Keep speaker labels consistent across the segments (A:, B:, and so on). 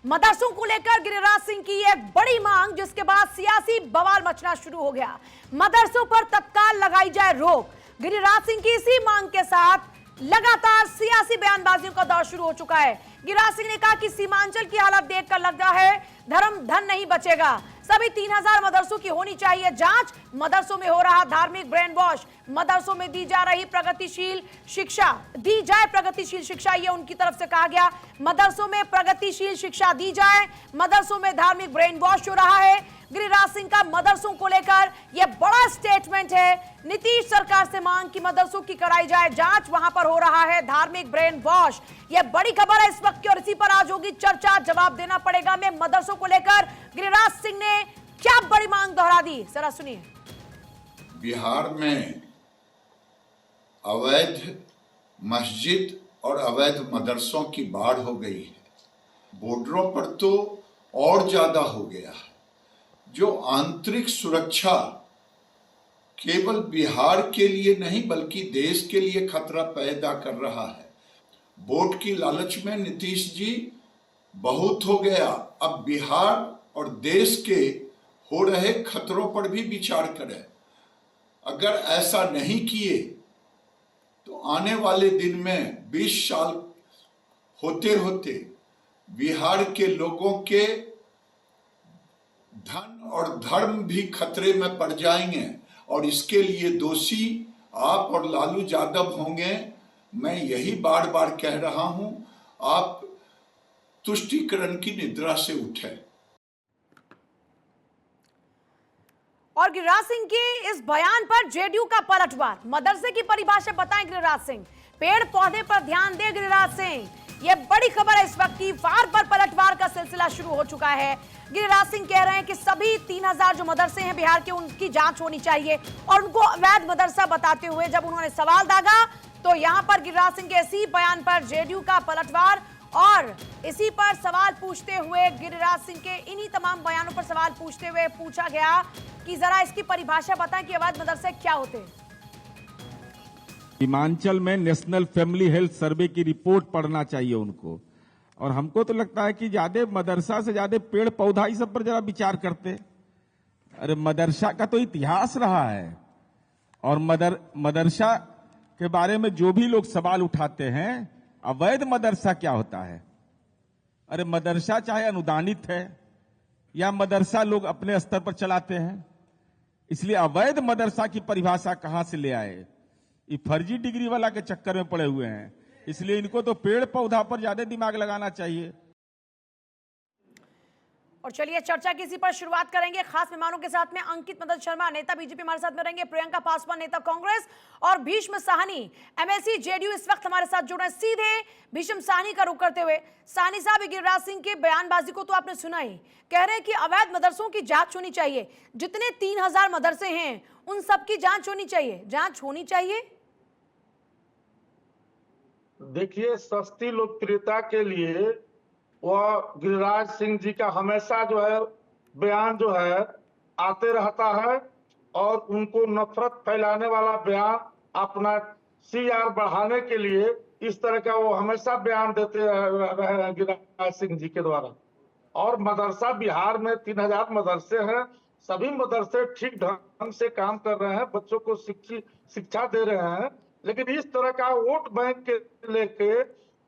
A: मदरसों को लेकर गिरिराज सिंह की एक बड़ी मांग, जिसके बाद सियासी बवाल मचना शुरू हो गया। मदरसों पर तत्काल लगाई जाए रोक। गिरिराज सिंह की इसी मांग के साथ लगातार सियासी बयानबाजियों का दौर शुरू हो चुका है। गिरिराज सिंह ने कहा कि सीमांचल की हालत देखकर लग रहा है धर्म धन नहीं बचेगा। सभी 3000 मदरसों की होनी चाहिए जांच। मदरसों में हो रहा धार्मिक ब्रेन वॉश, मदरसों में दी जा रही प्रगतिशील शिक्षा, दी जाए प्रगतिशील शिक्षा, ये उनकी तरफ से कहा गया। मदरसों में प्रगतिशील शिक्षा दी जाए, मदरसों में धार्मिक ब्रेन वॉश हो रहा है। गिरिराज सिंह का मदरसों को लेकर यह बड़ा स्टेटमेंट है। नीतीश सरकार से मांग कि मदरसों की कराई जाए जांच, वहां पर हो रहा है धार्मिक ब्रेन वॉश। यह बड़ी खबर है इस वक्त की और इसी पर आज होगी चर्चा। जवाब देना पड़ेगा में मदरसों को लेकर गिरिराज सिंह ने क्या बड़ी मांग दोहरा दी, जरा सुनिए।
B: बिहार में अवैध मस्जिद और अवैध मदरसों की बाढ़ हो गई है। बॉर्डरों पर तो और ज्यादा हो गया है। जो आंतरिक सुरक्षा केवल बिहार के लिए नहीं बल्कि देश के लिए खतरा पैदा कर रहा है। वोट की लालच में नीतीश जी बहुत हो गया। अब बिहार और देश के हो रहे खतरों पर भी विचार करें। अगर ऐसा नहीं किए तो आने वाले दिन में 20 साल होते होते बिहार के लोगों के धन और धर्म भी खतरे में पड़ जाएंगे और इसके लिए दोषी आप और लालू यादव होंगे। मैं यही बार बार कह रहा हूं, आप तुष्टीकरण की निद्रा से उठे।
A: और गिरिराज सिंह के इस बयान पर जेडीयू का पलटवार। मदरसे की परिभाषा बताएं गिरिराज सिंह। पेड़ पौधे पर ध्यान दे गिरिराज सिंह। यह बड़ी खबर है इस वक्त की। वार पर पलटवार का सिलसिला शुरू हो चुका है। गिरिराज सिंह कह रहे हैं कि सभी 3000 जो मदरसे हैं बिहार के, उनकी जांच होनी चाहिए और उनको अवैध मदरसा बताते हुए जब उन्होंने सवाल दागा तो यहां पर गिरिराज सिंह के इसी बयान पर जेडीयू का पलटवार। और इसी पर सवाल पूछते हुए गिरिराज सिंह के इन्हीं तमाम बयानों पर सवाल पूछते हुए पूछा गया कि जरा इसकी परिभाषा बताएं कि अवैध मदरसे क्या होते हैं।
C: सीमांचल में नेशनल फैमिली हेल्थ सर्वे की रिपोर्ट पढ़ना चाहिए उनको। और हमको तो लगता है कि ज्यादा मदरसा से ज्यादा पेड़ पौधा ही सब पर जरा विचार करते। अरे मदरसा का तो इतिहास रहा है और मदरसा के बारे में जो भी लोग सवाल उठाते हैं, अवैध मदरसा क्या होता है। अरे मदरसा चाहे अनुदानित है या मदरसा लोग अपने स्तर पर चलाते हैं, इसलिए अवैध मदरसा की परिभाषा कहां से ले आए। ये फर्जी डिग्री वाला के चक्कर में पड़े हुए हैं, इसलिए इनको तो पेड़ पौधा पर ज्यादा दिमाग लगाना चाहिए।
A: और चलिए चर्चा की इसी पर शुरुआत करेंगे खास मेहमानों के साथ में। अंकित मदन शर्मा नेता बीजेपी हमारे साथ में रहेंगे, प्रियंका पासवान नेता कांग्रेस और भीष्म साहनी एमएलसी जेडीयू इस वक्त हमारे साथ जुड़ रहे हैं। सीधे भीष्म साहनी का रुख करते हुए, साहनी साहब गिरिराज सिंह के बयानबाजी को तो आपने सुना ही। कह रहे हैं कि अवैध मदरसों की जांच होनी चाहिए। जितने 3000 मदरसे हैं उन सबकी जांच होनी चाहिए। जांच होनी चाहिए।
D: देखिए, सस्ती लोकप्रियता के लिए वह गिरिराज सिंह जी का हमेशा जो है बयान जो है आते रहता है और उनको नफरत फैलाने वाला बयान अपना सीआर बढ़ाने के लिए इस तरह का वो हमेशा बयान देते रहे हैं गिरिराज सिंह जी के द्वारा। और मदरसा बिहार में 3000 मदरसे हैं। सभी मदरसे ठीक ढंग से काम कर रहे हैं, बच्चों को शिक्षा दे रहे हैं। लेकिन इस तरह का वोट बैंक के लेके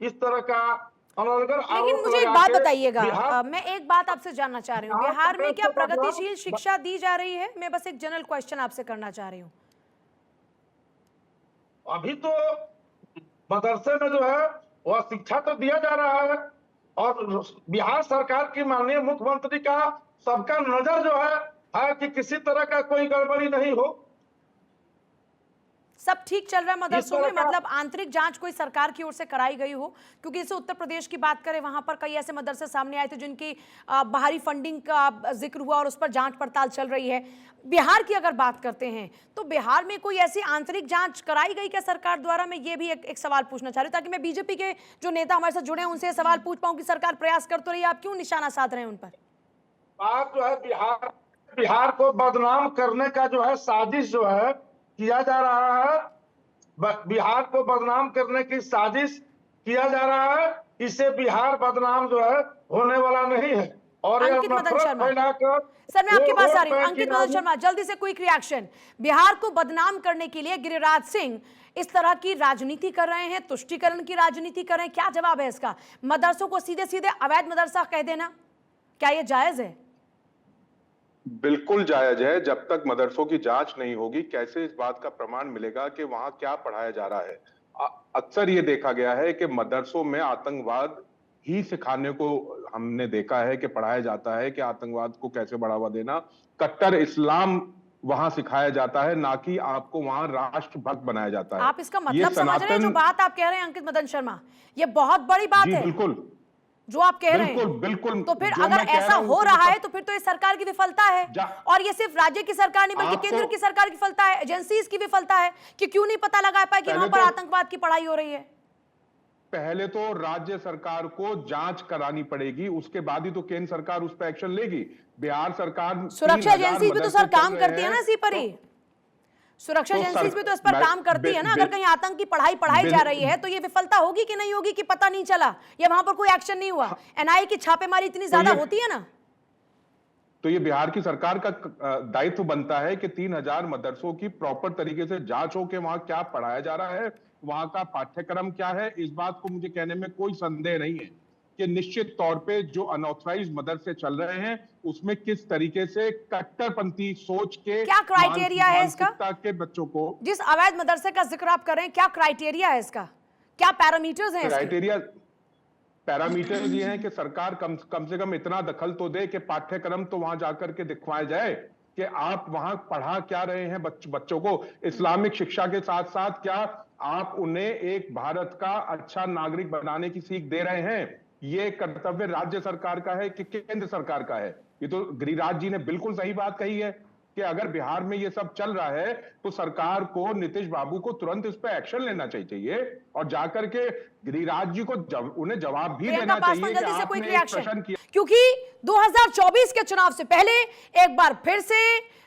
D: इस तरह का
A: लेकिन मुझे एक बात बताइएगा, मैं एक बात आपसे जानना चाह रही हूँ, बिहार में क्या प्रगतिशील शिक्षा दी जा रही है? मैं बस एक जनरल क्वेश्चन आपसे करना चाह रही हूँ।
D: अभी तो मदरसे में जो है वह शिक्षा तो दिया जा रहा है और बिहार सरकार की माननीय मुख्यमंत्री का सबका नजर जो है कि किसी तरह का कोई गड़बड़ी नहीं हो,
A: सब ठीक चल रहा है मदरसों में। मतलब आंतरिक जांच कोई सरकार की ओर से कराई गई हो? क्योंकि इसे उत्तर प्रदेश की बात करें, वहां पर कई ऐसे मदरसे सामने आए थे जिनकी बाहरी फंडिंग का जिक्र हुआ और उस पर जांच पड़ताल चल रही है। बिहार की अगर बात करते हैं तो बिहार में कोई ऐसी आंतरिक जांच कराई गई क्या सरकार द्वारा? मैं ये भी एक सवाल पूछना चाह रही हूँ ताकि मैं बीजेपी के जो नेता हमारे साथ जुड़े हैं उनसे सवाल पूछ पाऊं कि सरकार प्रयास कर तो रही है, आप क्यों निशाना साध रहे हैं उन पर?
D: बात जो है बिहार को बदनाम करने का जो है साजिश जो है किया जा रहा है। बिहार को बदनाम करने की साजिश किया जा रहा है। इससे बिहार बदनाम जो है होने वाला नहीं है। और यह
A: अंकित मदन
D: नफरत
A: शर्मा।
D: फैलाकर
A: सर मैं आपके
D: वो
A: पास
D: वोट
A: आ रही हूँ।
D: बैंक
A: अंकित
D: की
A: मदन
D: राजनीति-
A: शर्मा, जल्दी से क्विक रिएक्शन। बिहार को बदनाम करने के लिए गिरिराज सिंह इस तरह की राजनीति कर रहे हैं, तुष्टीकरण की राजनीति कर रहे हैं, क्या जवाब है इसका? मदरसों को सीधे सीधे अवैध मदरसा कह देना, क्या यह जायज है?
E: बिल्कुल जायज है। जब तक मदरसों की जांच नहीं होगी, कैसे इस बात का प्रमाण मिलेगा कि वहां क्या पढ़ाया जा रहा है? अक्सर ये देखा गया है कि मदरसों में आतंकवाद ही सिखाने को हमने देखा है कि पढ़ाया जाता है कि आतंकवाद को कैसे बढ़ावा देना, कट्टर इस्लाम वहां सिखाया जाता है, ना कि आपको वहां राष्ट्रभक्त बनाया जाता है।
A: आप इसका
E: ये
A: मतलब समझ रहे हैं? जो बात आप कह रहे हैं अंकित मदन शर्मा, ये बहुत बड़ी बात
E: जी
A: है
E: बिल्कुल
A: जो आप कह रहे हैं।
E: बिल्कुल बिल्कुल।
A: तो फिर
E: जो
A: अगर
E: मैं कह
A: ऐसा
E: रहा हूं
A: हो
E: उसको
A: रहा
E: मतलब-
A: है तो फिर तो ये सरकार की विफलता है। और ये सिर्फ राज्य की सरकार नहीं बल्कि केंद्र की सरकार की विफलता है, एजेंसीज की विफलता है कि क्यों नहीं पता लगा पाया कि वहां पर आतंकवाद की पढ़ाई हो रही है।
E: पहले तो राज्य सरकार को जांच करानी पड़ेगी, उसके बाद ही तो केंद्र सरकार उस पर एक्शन लेगी। बिहार सरकार
A: सुरक्षा एजेंसीज भी तो सर काम
E: चल
A: करती है
E: रहे
A: ना इसी पर ही। सुरक्षा
E: तो
A: एजेंसीज भी तो इस पर काम करती है ना। अगर कहीं आतंक की पढ़ाई जा रही है तो ये विफलता होगी कि नहीं होगी कि पता नहीं चला, या वहां पर कोई एक्शन नहीं हुआ। एनआईए की छापेमारी इतनी ज्यादा होती है ना।
E: तो ये बिहार की सरकार का दायित्व बनता है कि 3000 मदरसों की प्रॉपर तरीके से जांच हो कि वहां क्या पढ़ाया जा रहा है, वहां का पाठ्यक्रम क्या है। इस बात को मुझे कहने में कोई संदेह नहीं है कि निश्चित तौर पे जो अनऑथराइज्ड मदरसे चल रहे हैं उसमें किस तरीके से कट्टरपंथी सोच के
A: क्या क्राइटेरिया है इसका?
E: मानसिकता के बच्चों को,
A: जिस अवैध मदरसे का जिक्र आप कर रहे हैं, क्या क्राइटेरिया है इसका? क्या पैरामीटर्स हैं इसके?
E: पैरामीटर्स ये हैं कि सरकार कम से कम इतना दखल तो दे कि पाठ्यक्रम तो वहां जाकर के दिखवाया जाए कि आप वहां पढ़ा क्या रहे हैं बच्चों को। इस्लामिक शिक्षा के साथ साथ क्या आप उन्हें एक भारत का अच्छा नागरिक बनाने की सीख दे रहे हैं? ये कर्तव्य राज्य सरकार का है कि केंद्र सरकार का है? ये तो गिरिराज जी ने बिल्कुल सही बात कही है कि अगर बिहार में ये सब चल रहा है तो सरकार को, नीतीश बाबू को तुरंत इस पर एक्शन लेना चाहिए और जाकर के गिरिराज जी को उन्हें जवाब भी देना चाहिए कि आपने एक प्रश्न किया।
A: क्योंकि 2024 के चुनाव से पहले एक बार फिर से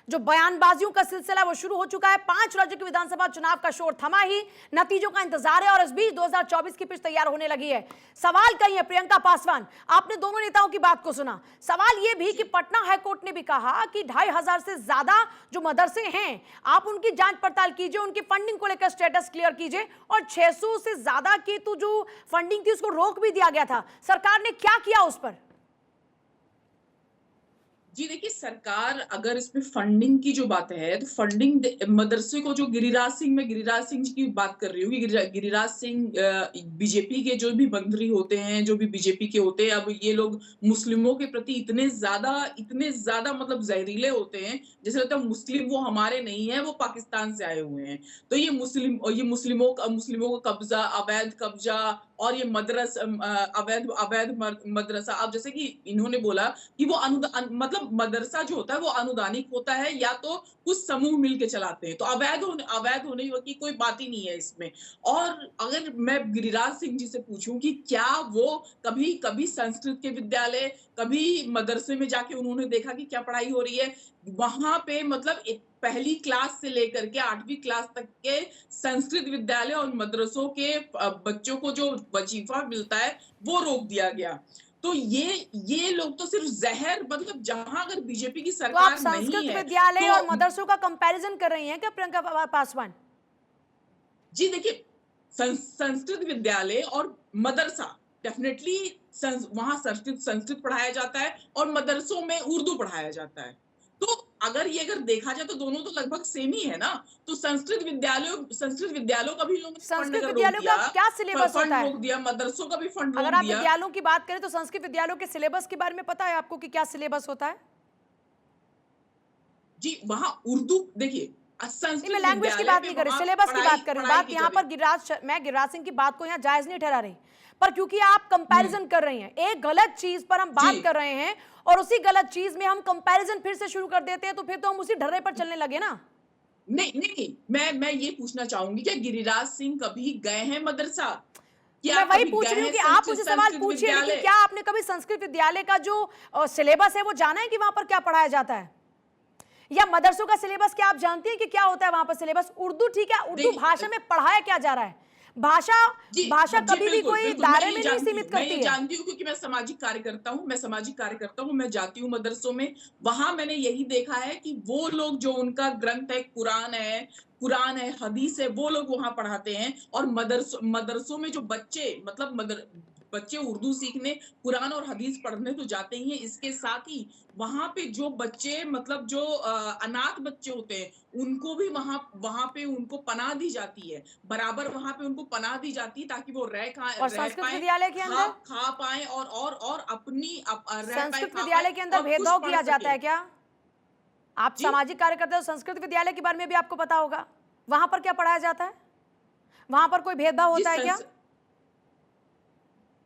A: जो बयानबाजियों का सिलसिला वो शुरू हो चुका है। 5 राज्यों के विधानसभा चुनाव का शोर थमा ही, नतीजों का इंतजार है और इस बीच 2024 की पिच तैयार होने लगी है। सवाल कहीं है प्रियंका पासवान, आपने दोनों नेताओं की बात को सुना। सवाल यह भी कि पटना हाईकोर्ट ने भी कहा कि 2500 से ज्यादा जो मदरसे हैं आप उनकी जांच पड़ताल कीजिए, उनकी फंडिंग को लेकर स्टेटस क्लियर कीजिए, और 600 से ज्यादा की तो जो फंडिंग थी उसको रोक भी दिया गया था। सरकार ने क्या किया उस पर?
F: जी देखिए, सरकार अगर इसमें फंडिंग की जो बात है तो फंडिंग मदरसे को, जो गिरिराज सिंह जी की बात कर रही हूँ कि गिरिराज सिंह बीजेपी के जो भी मंत्री होते हैं, जो भी बीजेपी के होते हैं, अब ये लोग मुस्लिमों के प्रति इतने ज्यादा मतलब जहरीले होते हैं, जैसे लगता है मुस्लिम वो हमारे नहीं है, वो पाकिस्तान से आए हुए हैं। तो ये मुस्लिमों का कब्जा, अवैध कब्जा, और ये अवैध मदरसा, अब जैसे कि इन्होंने बोला कि वो मतलब मदरसा जो होता है वो अनुदानिक होता है या तो कुछ समूह मिलके चलाते हैं, तो अवैध होने की कोई बात ही नहीं है इसमें। और अगर मैं गिरिराज सिंह जी से पूछूं कि क्या वो कभी संस्कृत के विद्यालय, कभी मदरसे में जाके उन्होंने देखा कि क्या पढ़ाई हो रही है वहां पे, मतलब पहली क्लास से लेकर के 8वीं क्लास तक के संस्कृत विद्यालय और मदरसों के बच्चों को जो वजीफा मिलता है वो रोक दिया गया। तो ये लोग तो सिर्फ जहर, मतलब जहां अगर बीजेपी की सरकार नहीं है,
A: तो आप संस्कृत विद्यालय और मदरसों का कंपैरिजन कर रही हैं क्या प्रियंका पासवान?
F: जी देखिए, संस्कृत विद्यालय और मदरसा डेफिनेटली वहां संस्कृत पढ़ाया जाता है और मदरसों में उर्दू पढ़ाया जाता है। तो अगर देखा जाए तो दोनों तो लगभग सेम ही है ना। तो संस्कृत विद्यालयों का भी लोग
A: संस्कृत विद्यालयों का क्या सिलेबस होता है?
F: रोक दिया, मदरसों का भी फंड रोक दिया।
A: अगर आप विद्यालयों की बात करें तो संस्कृत विद्यालयों के सिलेबस के बारे में पता है आपको कि क्या सिलेबस होता है?
F: जी वहां उर्दू, देखिए
A: मैं लैंग्वेज की बात नहीं कर रही, सिलेबस की बात कर रही हूँ। बात यहाँ पर गिरिराज सिंह की बात को यहाँ जायज नहीं ठहरा रही, पर क्योंकि आप कंपैरिजन कर रही हैं, एक गलत चीज पर हम बात कर रहे हैं और उसी गलत चीज में हम कंपैरिजन फिर से शुरू कर देते हैं, तो फिर तो हम उसी ढर्रे पर चलने लगे ना।
F: नहीं, मैं ये पूछना चाहूंगी क्या गिरिराज सिंह कभी गए हैं मदरसा?
A: मैं वही पूछ रही हूँ कि आप मुझे सवाल पूछिए, लेकिन क्या आपने कभी संस्कृत विद्यालय का जो सिलेबस है वो जाना है कि वहां पर क्या पढ़ाया जाता है? या मदरसों का सिलेबस क्या आप जानती हैं कि क्या होता है वहां पर सिलेबस? उर्दू ठीक है, उर्दू भाषा में पढ़ाया क्या जा रहा है, भाषा
F: जी,
A: भाषा
F: जी,
A: कभी भी
F: बिल्कुल,
A: कोई
F: बिल्कुल,
A: दायरे
F: मैं ये
A: में नहीं
F: जानती
A: सीमित
F: हूँ, मैं
A: करती
F: ये
A: है।
F: जानती हूँ क्योंकि मैं सामाजिक कार्यकर्ता हूँ, मैं जाती हूँ मदरसों में, वहाँ मैंने यही देखा है कि वो लोग जो उनका ग्रंथ है, कुरान है, हदीस है, वो लोग वहाँ पढ़ाते हैं और मदरसों में जो बच्चे मतलब बच्चे उर्दू सीखने, कुरान और हदीस पढ़ने तो जाते ही हैं, इसके साथ ही वहाँ पे जो बच्चे मतलब जो अनाथ बच्चे होते हैं, उनको भी वहाँ वहाँ पे उनको पनाह दी जाती है। बराबर वहाँ पे उनको पनाह दी जाती है ताकि वो
A: और
F: रह
A: संस्कृत
F: पाएँ,
A: विद्यालय के अंदर
F: खा पाएँ और अपनी रह पाएँ,
A: संस्कृत
F: खा पाएँ
A: विद्यालय के अंदर
F: और कुछ
A: भेदभाव
F: पढ़
A: किया जाता
F: सकें।
A: है क्या? आप
F: जी?
A: सामाजिक कार्यकर्ता हो, संस्कृत विद्यालय के बारे में भी आपको पता होगा। वहां पर क्या पढ़ाया जाता है? वहां पर कोई भेदभाव
F: जी,
A: होता है क्या?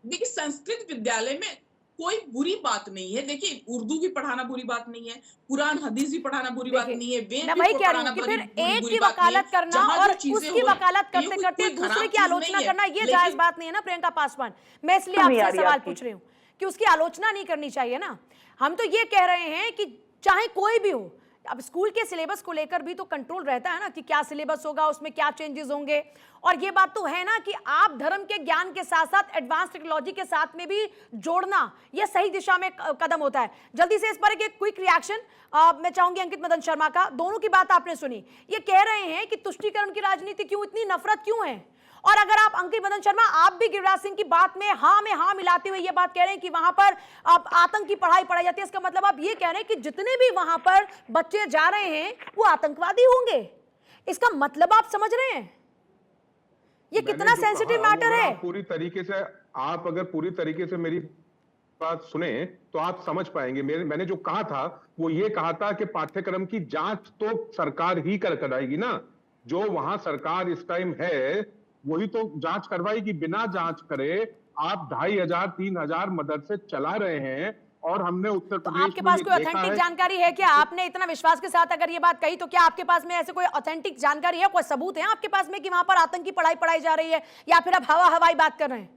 F: देखिए संस्कृत विद्यालय में कोई बुरी बात नहीं है। देखिए उर्दू भी पढ़ाना बुरी बात नहीं है, कुरान हदीस भी पढ़ाना बुरी बात
A: देखिए,
F: नहीं है,
A: मैं
F: वेद भी
A: वही कह रही हूँ
F: पढ़ाना
A: कि
F: बड़ी
A: फिर
F: बुरी
A: एक
F: बुरी
A: की
F: बात नहीं है।
A: वकालत करना
F: जहाँ
A: और
F: जो चीजें
A: उसकी
F: हो
A: वकालत
F: रही
A: करते
F: है,
A: करते
F: कोई
A: दूसरे
F: खराब
A: की
F: चीज
A: आलोचना
F: नहीं है,
A: करना ये जायज
F: लेकिन
A: बात नहीं है ना प्रियंका पासवान। मैं इसलिए
G: नहीं आ
A: आपसे
G: रही
A: सवाल
G: आपकी।
A: पूछ रही हूँ कि उसकी आलोचना नहीं करनी चाहिए ना। हम तो ये कह रहे हैं कि चाहे कोई भी हो, अब स्कूल के सिलेबस को लेकर भी तो कंट्रोल रहता है ना कि क्या सिलेबस होगा, उसमें क्या चेंजेस होंगे। और ये बात तो है ना कि आप धर्म के ज्ञान के साथ साथ एडवांस टेक्नोलॉजी के साथ में भी जोड़ना, ये सही दिशा में कदम होता है। जल्दी से इस पर एक क्विक रिएक्शन मैं चाहूंगी अंकित मदन शर्मा का। दोनों की बात आपने सुनी, ये कह रहे हैं कि तुष्टीकरण की राजनीति क्यों, इतनी नफरत क्यों है? और अगर आप अंकित मदन शर्मा, आप भी गिरिराज सिंह की बात में हाँ मिलाते हुए ये बात कह रहे हैं कि वहां पर अब आतंक की पढ़ाई पढ़ाई जाती है, इसका मतलब आप ये कह रहे हैं कि जितने भी वहां पर बच्चे जा रहे हैं वो आतंकवादी होंगे। इसका मतलब आप समझ रहे हैं ये
E: मैंने
A: कितना
E: जो
A: सेंसिटिव
E: कहा, वो
A: मैटर
E: अगर
A: है?
E: आप अगर पूरी तरीके से मेरी बात सुने तो आप समझ पाएंगे। मैंने जो कहा था वो ये कहा था कि पाठ्यक्रम की जांच तो सरकार ही कराएगी ना। जो वहां सरकार इस टाइम है वही तो जांच करवाएगी। बिना जांच करे आप 2500 3000 मदरसे चला रहे हैं और हमने उत्तर
A: तो
E: प्रदेश
A: आपके
E: में
A: पास
E: ये
A: कोई
E: देखा
A: ऑथेंटिक
E: है।
A: जानकारी है क्या? आपने इतना विश्वास के साथ अगर ये बात कही तो क्या आपके पास में ऐसे कोई ऑथेंटिक जानकारी है, कोई सबूत है आपके पास में कि वहां पर आतंकी पढ़ाई पढ़ाई जा रही है, या फिर आप हवाई बात कर रहे हैं?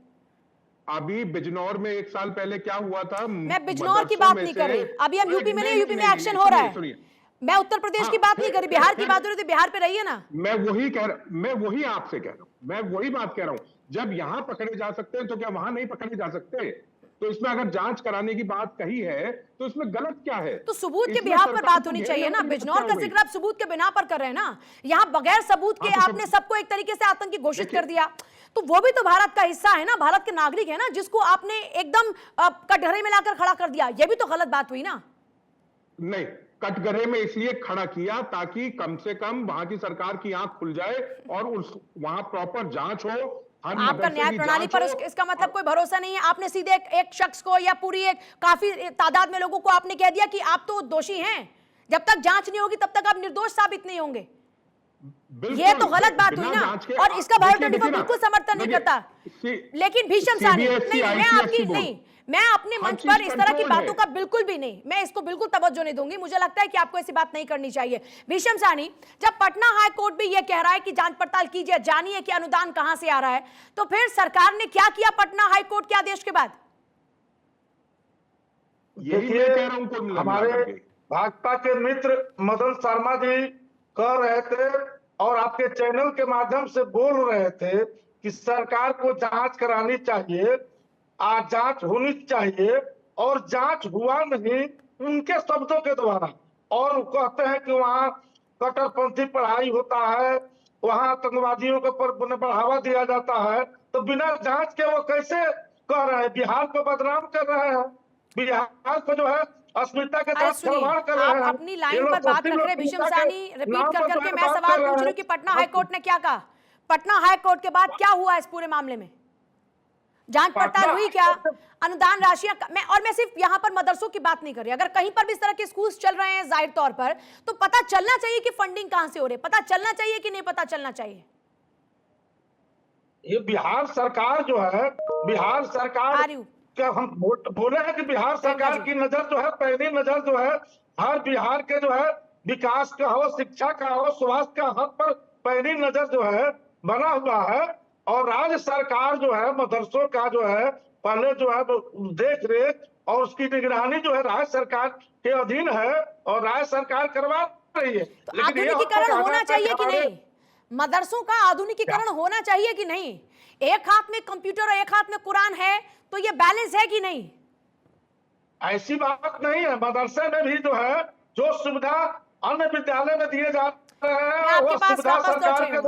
E: अभी बिजनौर में 1 साल पहले क्या हुआ था?
A: मैं बिजनौर की
E: मदरसों
A: बात
E: में
A: नहीं
E: से
A: कर रही, अभी हम यूपी में नहीं, यूपी में
E: नहीं,
A: एक्शन हो रहा है।
E: सुनिए।
A: मैं उत्तर प्रदेश
E: हाँ,
A: की बात नहीं कर रही, बिहार की बात हो रही थी, बिहार पे रही है ना।
E: मैं वही आपसे कह रहा हूं, मैं वही बात कह रहा हूं। जब यहां पकड़े जा सकते हैं तो क्या वहां नहीं पकड़े जा सकते? तो इसमें अगर जांच कराने की बात कही है तो इसमें गलत क्या है?
A: तो सबूत के
E: इसमें
A: बिना पर
E: सरकार
A: बात
E: को
A: होनी
E: घेरने
A: चाहिए ना।
E: वाली
A: बिजनौर
E: क्या
A: का
E: हो गई?
A: जिक्र आप सबूत के बिना पर कर रहे हैं ना। यहाँ बगैर सबूत के
E: हाँ, तो
A: आपने सबको एक तरीके से आतंकी घोषित
E: देखिए-
A: कर दिया। तो वो भी तो भारत का हिस्सा है ना, भारत के नागरिक है ना, जिसको आपने एकदम कटघरे में लाकर खड़ा कर दिया। ये भी तो गलत बात हुई ना।
E: नहीं, कटघरे में इसलिए खड़ा किया ताकि कम से कम वहां की सरकार की आंख खुल जाए और वहां प्रॉपर जांच हो। हर
A: आपका
E: मदरसे
A: न्याय
E: की
A: प्रणाली
E: जांच
A: पर
E: हो।
A: इसका मतलब कोई भरोसा नहीं है? आपने सीधे एक शख्स को या पूरी एक काफी तादाद में लोगों को आपने कह दिया कि आप तो दोषी हैं। जब तक जांच नहीं होगी तब तक आप निर्दोष साबित नहीं होंगे। ये तो गलत बात हुई ना। और इसका भारत बिल्कुल समर्थन नहीं करता। लेकिन भीषम सानी, नहीं, मैं आपकी नहीं, मैं अपने मंच पर इस तरह की बातों का बिल्कुल भी नहीं, मैं इसको बिल्कुल तवज्जो नहीं दूंगी। मुझे लगता है कि आपको ऐसी बात नहीं करनी चाहिए। भीषम सानी, जब पटना हाई कोर्ट भी ये कह रहा है कि जांच पड़ताल कीजिए, जानिए कि अनुदान कहां से आ रहा है, तो फिर सरकार ने क्या किया पटना हाई कोर्ट के आदेश के बाद?
E: यही मैं कह रहा हूं कुल मिला
D: हमारे
E: करके।
D: भाजपा के मित्र मदन शर्मा जी कह रहे थे और आपके चैनल के माध्यम से बोल रहे थे कि सरकार को जांच करानी चाहिए, आज जांच होनी चाहिए, और जांच हुआ नहीं उनके शब्दों के द्वारा। और वो कहते हैं कि वहां कट्टरपंथी पढ़ाई होता है, वहां आतंकवादियों को बढ़ावा दिया जाता है। तो बिना जांच के वो कैसे कह रहे हैं? बिहार को बदनाम कर रहे हैं, बिहार को जो है अस्मिता के साथ खिलवाड़ कर रहे हैं।
A: आप अपनी लाइन पर बात रख रहे हैं भीषम सानी, रिपीट कर करके मैं सवाल पूछ रही हूँ कि पटना हाई कोर्ट ने क्या कहा? पटना हाई कोर्ट के बाद क्या हुआ इस पूरे मामले में? जांच पड़ताल हुई क्या? अनुदान राशियां मैं सिर्फ यहां पर मदरसों की बात नहीं कर रही, अगर कहीं पर भी इस तरह के स्कूल्स चल रहे हैं जाहिर तौर पर, तो पता चलना चाहिए कि फंडिंग कहां से हो रही है, पता चलना चाहिए कि नहीं पता चलना चाहिए?
D: ये बिहार सरकार जो है, बिहार सरकार क्या हम बोले हैं कि बिहार सरकार की नजर जो है, पहली नजर जो है हर बिहार के जो है विकास का हो, शिक्षा का हो, स्वास्थ्य का हक पर पहली नजर जो है बना हुआ है। और राज्य सरकार जो है मदरसों का जो है पहले जो है देख रेख और उसकी निगरानी जो है राज्य सरकार के अधीन है और राज्य सरकार करवा रही है।
A: तो आधुनिकीकरण होना चाहिए कि नहीं? मदरसों का आधुनिकीकरण होना चाहिए कि नहीं? एक हाथ में कंप्यूटर और एक हाथ में कुरान है, तो ये बैलेंस है कि नहीं?
D: ऐसी बात नहीं है। मदरसे में भी जो है, जो सुविधा अन्य विद्यालय में दिए जा रहे
A: मैं
D: हैं
A: आपके
D: वो
A: पास
D: सुविधा
A: वापस लौट
D: सरकार
A: रही
D: के
A: हूं।